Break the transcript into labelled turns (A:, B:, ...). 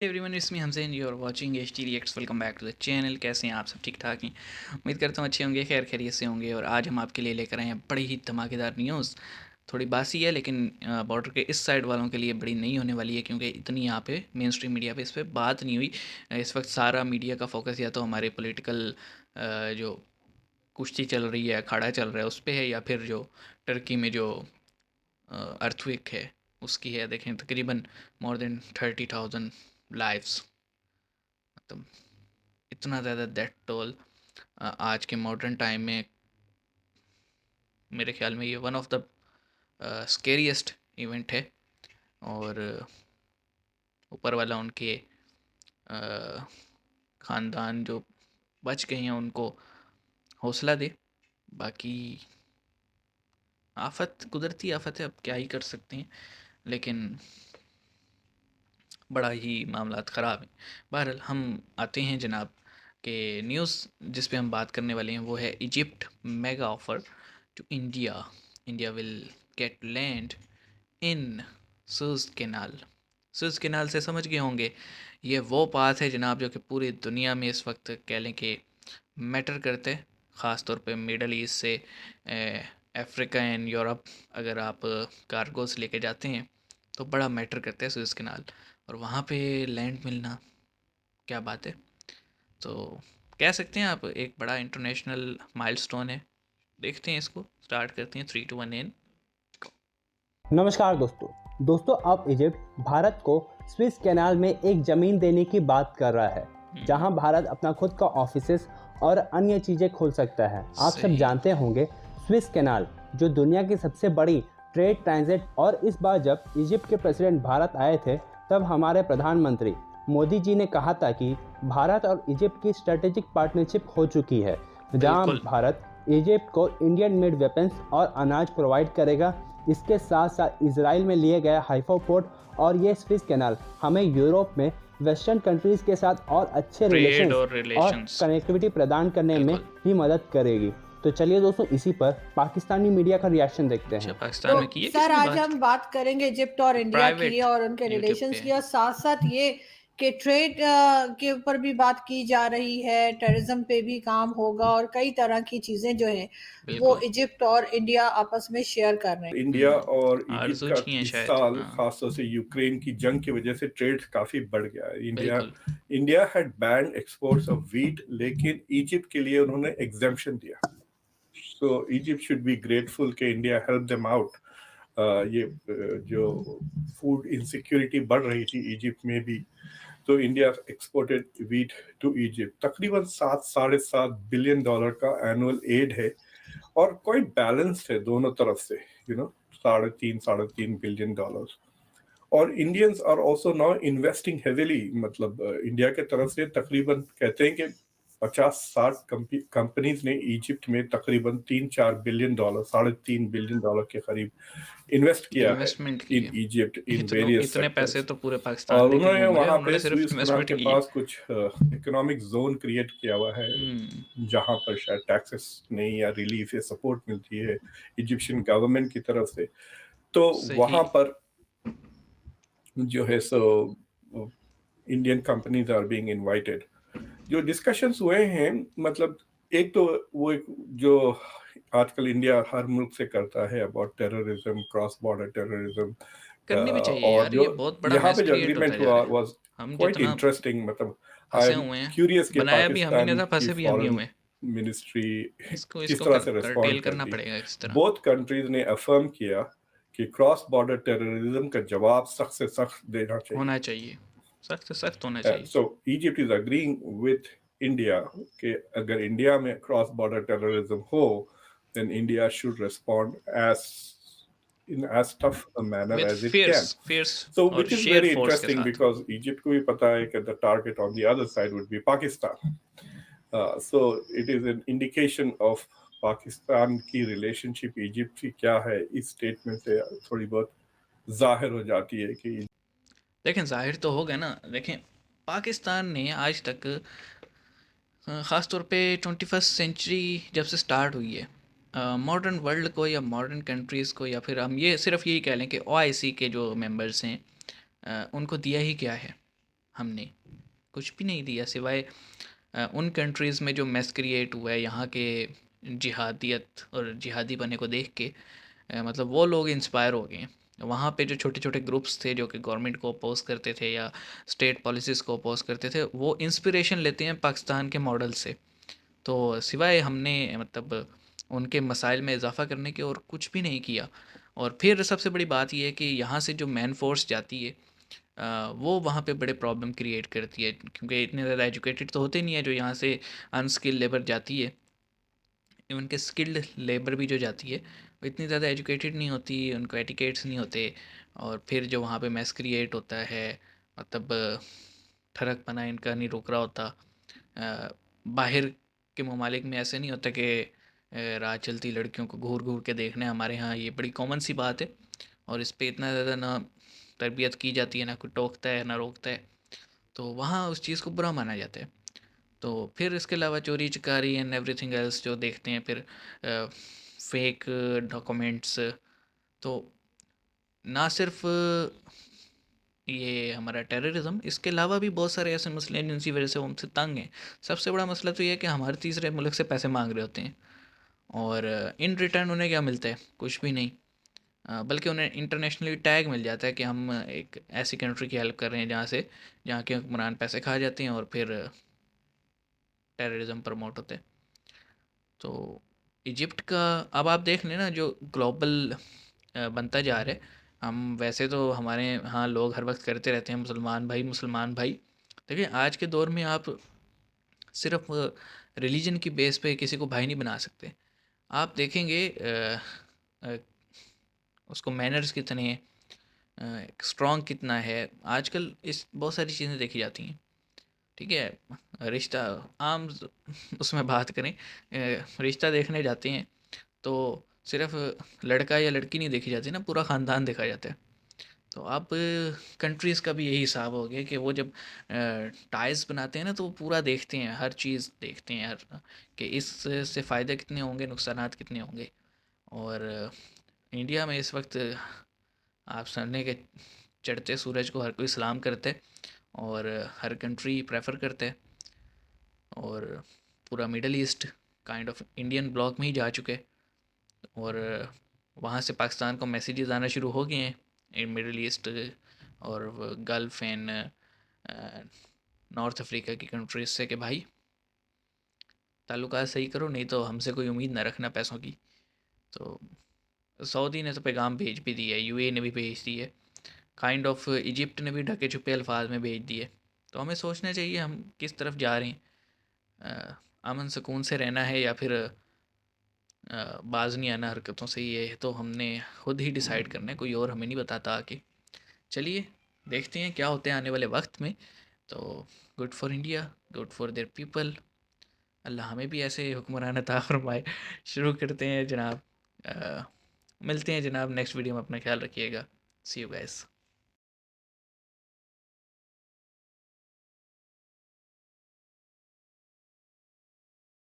A: Everyone इसमें हमसे you are watching H T reacts. Welcome back to the channel. कैसे हैं आप सब? ठीक ठाक हैं, उम्मीद करता हूँ अच्छे होंगे, खैर खैरियत से होंगे। और आज हम आपके लिए लेकर आए हैं बड़ी ही धमाकेदार न्यूज़। थोड़ी बासी है लेकिन बॉर्डर के इस साइड वालों के लिए बड़ी नहीं होने वाली है, क्योंकि इतनी यहाँ पे मेन स्ट्रीम मीडिया पे इस पर बात नहीं हुई। इस वक्त सारा मीडिया का फोकस या तो हमारे पॉलिटिकल जो कुश्ती चल रही है, अखाड़ा चल रहा है उस पर है, या फिर जो टर्की में जो अर्थक्वेक है उसकी है। देखें तकरीबन मोर देन 30,000 लाइव्स, मतलब इतना ज़्यादा डेथ टोल आज के मॉडर्न टाइम में। मेरे ख्याल में ये one of the scariest event है। और ऊपर वाला उनके ख़ानदान जो बच गए हैं उनको हौसला दे। बाकी आफत कुदरती आफत है, अब क्या ही कर सकते हैं, लेकिन बड़ा ही मामलात ख़राब हैं। बहरहाल हम आते हैं जनाब के न्यूज़ जिस पे हम बात करने वाले हैं, वो है Egypt mega offer to India. India will get land in Suez Canal. Suez Canal से समझ गए होंगे, ये वो पाथ है जनाब जो कि पूरी दुनिया में इस वक्त कह लें कि मैटर करते हैं, ख़ास तौर पे मिडल ईस्ट से अफ्रीका एंड यूरोप। अगर आप कार्गोस लेके जाते हैं तो बड़ा मैटर करता है सुएज़ कैनाल, और वहाँ पे लैंड मिलना क्या बात है। तो कह सकते हैं आप एक बड़ा इंटरनेशनल माइलस्टोन है। देखते हैं इसको, स्टार्ट करते हैं 3 2 1 एन।
B: नमस्कार दोस्तों अब इजिप्ट भारत को स्विस कैनाल में एक ज़मीन देने की बात कर रहा है, जहां भारत अपना खुद का ऑफिसेस और अन्य चीज़ें खोल सकता है। आप सब
A: सही।
B: जानते होंगे स्विस कैनाल जो दुनिया की सबसे बड़ी ट्रेड ट्रांजिट, और इस बार जब इजिप्ट के प्रेसिडेंट भारत आए थे तब हमारे प्रधानमंत्री मोदी जी ने कहा था कि भारत और इजिप्ट की स्ट्रेटेजिक पार्टनरशिप हो चुकी है, जहां
A: बिल्कुल।
B: भारत इजिप्ट को इंडियन मेड वेपन्स और अनाज प्रोवाइड करेगा। इसके साथ साथ इसराइल में लिए गए हाइफा पोर्ट और ये स्विस कैनाल हमें यूरोप में वेस्टर्न कंट्रीज़ के साथ और अच्छे
A: ट्रेड
B: रिलेशंस
A: और
B: और
A: रिलेशंस।
B: कनेक्टिविटी प्रदान करने में
A: बिल्कुल।
B: भी मदद करेगी। तो चलिए दोस्तों, इसी पर पाकिस्तानी मीडिया का रिएक्शन देखते
A: अच्छा,
B: हैं।
A: पाकिस्तान
C: तो
A: में की है
C: सर
A: किसी ने
C: आज
A: बात?
C: हम बात करेंगे इजिप्ट और इंडिया की
A: प्राइवेट
C: और उनके
A: यूट्यूब
C: रिलेशंस
A: पे।
C: की, और साथ साथ ये कि ट्रेड के ऊपर भी बात की जा रही है, टेररिज्म पे भी काम होगा, और कई तरह की चीजें जो हैं वो
A: बिल्कुल।
C: इजिप्ट और इंडिया आपस में शेयर कर रहे हैं।
D: इंडिया और इजिप्ट
A: आरजू
D: का
A: की हैं
D: इस
A: शायद,
D: साल
A: हाँ।
D: खासतौर से यूक्रेन की जंग की वजह से ट्रेड काफी बढ़ गया है। इंडिया
A: बिल्कुल।
D: India had band exports of wheat, लेकिन इजिप्ट के लिए उन्होंने एग्जेम्पशन दिया। सो इजिप्ट शुड बी ग्रेटफुल कि इंडिया हेल्प देम आउट। ये जो फूड इनसिक्योरिटी बढ़ रही थी इजिप्ट में भी, तो India exported wheat to Egypt. तकरीबन 7-7.5 बिलियन डॉलर का एनुअल एड है, और कोई बैलेंस है दोनों तरफ से, 3.5 बिलियन डॉलर्स। और Indians are also now investing heavily, मतलब इंडिया के तरफ से तकरीबन कहते हैं कि 50-60 कंपनीज ने इजिप्ट में तकरीबन 3-4 बिलियन डॉलर, 3.5 बिलियन डॉलर के करीब इन्वेस्ट किया है
A: इन्वेस्टमेंट की
D: इन
A: है।
D: इजिप्ट इन
A: इतने
D: वेरियस
A: इतने पैसे
D: सेक्टर्स।
A: तो पूरे पाकिस्तान
D: और
A: लेके
D: उन्होंने
A: घूम रहे हैं,
D: वहां पे
A: उन्होंने सिर्फ
D: स्विस कैनाल
A: इन्वेस्टमेंट
D: के
A: की है।
D: पास कुछ इकोनॉमिक जोन क्रिएट किया हुआ है, जहां पर शायद टैक्सेस नहीं या रिलीफ या सपोर्ट मिलती है इजिप्शियन गवर्नमेंट की तरफ से। तो
A: सही।
D: वहां पर जो है सो Indian companies are being invited. जो डिस्कशंस हुए हैं, मतलब एक तो वो एक जो आजकल इंडिया हर मुल्क से करता है about terrorism, cross border terrorism,
A: करनी भी चाहिए
D: और
A: यार,
D: जो
A: ये बहुत बड़ा
D: यहाँ
A: मैस
D: पे जो
A: क्रिएट होता
D: अग्रीमेंट
A: जा
D: हुआ
A: रहा है।
D: वाज
A: हम
D: क्वाइट
A: जितना
D: इंटरेस्टिंग। मतलब आई
A: फंसे
D: एम
A: हुए हैं,
D: क्यूरियस कि
A: बनाया भी हम ही नहीं
D: पाकिस्तान
A: था,
D: की
A: फंसे भी हम ही
D: फॉरेन
A: हुए हैं।
D: मिनिस्ट्री
A: इसको
D: किस
A: इसको
D: तरह से
A: करटेल
D: रिस्पॉन्ड
A: करना
D: करती।
A: पड़ेगा किस तरह।
D: बोथ कंट्रीज ने अफर्म किया कि क्रॉस बॉर्डर टेररिज्म का जवाब सख्त से सख्त देना चाहिए।
A: होना चाहिए, सख्त से सख्त होना चाहिए।
D: So Egypt is agreeing with India कि अगर इंडिया में क्रॉस बॉर्डर टेररिज्म हो, then India should respond in as tough a manner
A: with
D: as it
A: fierce
D: can.
A: Fierce
D: So,
A: और
D: which is
A: share
D: very
A: force के
D: interesting
A: साथ।
D: because Egypt को भी पता है कि the target on the other side would be Pakistan. So it is an indication of Pakistan की relationship Egypt की क्या है, इस स्टेटमेंट से थोड़ी बहुत जाहिर हो जाती है कि
A: देखें जाहिर तो हो गया ना। देखें पाकिस्तान ने आज तक ख़ास तौर पे 21st सेंचुरी जब से स्टार्ट हुई है, मॉडर्न वर्ल्ड को या मॉडर्न कंट्रीज़ को, या फिर हम ये सिर्फ यही कह लें कि ओआईसी के जो मेंबर्स हैं, उनको दिया ही क्या है। हमने कुछ भी नहीं दिया सिवाय उन कंट्रीज़ में जो मैस क्रिएट हुआ है यहाँ के जिहादियत और जिहादी बने को देख के, मतलब वो लोग इंस्पायर हो गए हैं। वहाँ पे जो छोटे छोटे ग्रुप्स थे जो कि गवर्नमेंट को अपोज करते थे या स्टेट पॉलिसीज़ को अपोज करते थे, वो इंस्पिरेशन लेते हैं पाकिस्तान के मॉडल से। तो सिवाय हमने मतलब उनके मसाइल में इजाफा करने के और कुछ भी नहीं किया। और फिर सबसे बड़ी बात यह है कि यहाँ से जो मैन फोर्स जाती है वो वहाँ पे बड़े प्रॉब्लम क्रिएट करती है, क्योंकि इतने ज़्यादा एजुकेटेड तो होते नहीं है जो यहाँ से अनस्किल्ड लेबर जाती है। इवन के स्किल्ड लेबर भी जो जाती है वो इतनी ज़्यादा एजुकेटेड नहीं होती, उनको एटिकेट्स नहीं होते। और फिर जो वहाँ पे मैस क्रिएट होता है, मतलब ठरकपना इनका नहीं रुक रहा होता। बाहर के ममालिक में ऐसे नहीं होता कि राह चलती लड़कियों को घूर घूर के देखना है। हमारे यहाँ ये बड़ी कॉमन सी बात है और इस पे इतना ज़्यादा ना तरबियत की जाती है, ना कोई टोकता है ना रोकता है। तो वहाँ उस चीज़ को बुरा माना जाता है। तो फिर इसके अलावा चोरी चकारी एंड एवरीथिंग एल्स जो देखते हैं, फिर फेक डॉक्यूमेंट्स, तो ना सिर्फ ये हमारा टेररिज्म, इसके अलावा भी बहुत सारे ऐसे मसले हैं जिनकी वजह से वो हमसे तंग हैं। सबसे बड़ा मसला तो ये है कि हमारे तीसरे मुल्क से पैसे मांग रहे होते हैं और इन रिटर्न उन्हें क्या मिलता है? कुछ भी नहीं। बल्कि उन्हें इंटरनेशनली टैग मिल जाता है कि हम एक ऐसी कंट्री की हेल्प कर रहे हैं जहाँ के हुक्मरान पैसे खा जाते हैं और फिर टेररिज्म प्रमोट होते हैं। तो इजिप्ट का अब आप देख लें ना, जो ग्लोबल बनता जा रहा है। हम वैसे तो हमारे यहाँ लोग हर वक्त करते रहते हैं मुसलमान भाई मुसलमान भाई। देखिए आज के दौर में आप सिर्फ रिलीजन की बेस पे किसी को भाई नहीं बना सकते। आप देखेंगे अ, उसको मैनर्स कितने हैं, स्ट्रॉन्ग कितना है। आजकल इस बहुत सारी चीज़ें देखी जाती हैं। ठीक है, रिश्ता आम उसमें बात करें, रिश्ता देखने जाते हैं तो सिर्फ लड़का या लड़की नहीं देखी जाती ना, पूरा ख़ानदान देखा जाता है। तो अब कंट्रीज़ का भी यही हिसाब हो गया कि वो जब टाइज बनाते हैं ना तो वो पूरा देखते हैं, हर चीज़ देखते हैं हर कि इससे फ़ायदे कितने होंगे, नुकसानात कितने होंगे। और इंडिया में इस वक्त आप सने के चढ़ते सूरज को हर कोई सलाम करता है और हर कंट्री प्रेफर करता है। और पूरा middle east kind of Indian block में ही जा चुके हैं और वहाँ से पाकिस्तान को मैसेजेस आना शुरू हो गए हैं इन मिडल ईस्ट और गल्फ़ एंड नॉर्थ अफ्रीका की कंट्रीज से कि भाई ताल्लुकात सही करो, नहीं तो हमसे कोई उम्मीद ना रखना पैसों की। तो सऊदी ने तो पैगाम भेज भी दिया है, यूएई ने भी भेज दी है, काइंड ऑफ इजिप्ट ने भी ढके छुपे अल्फाज में भेज दिए। तो हमें सोचना चाहिए हम किस तरफ जा रहे हैं, अमन सुकून से रहना है या फिर बाज नहीं आना हरकतों से। ये तो हमने खुद ही डिसाइड करना है, कोई और हमें नहीं बताता आके। चलिए देखते हैं क्या होते हैं आने वाले वक्त में। तो good for India, good for their people. Allah हमें भी ऐसे हुक्मरान अता फरमाए। शुरू करते हैं जनाब, मिलते हैं जनाब नेक्स्ट वीडियो में। अपना ख्याल रखिएगा। सी यू गाइस।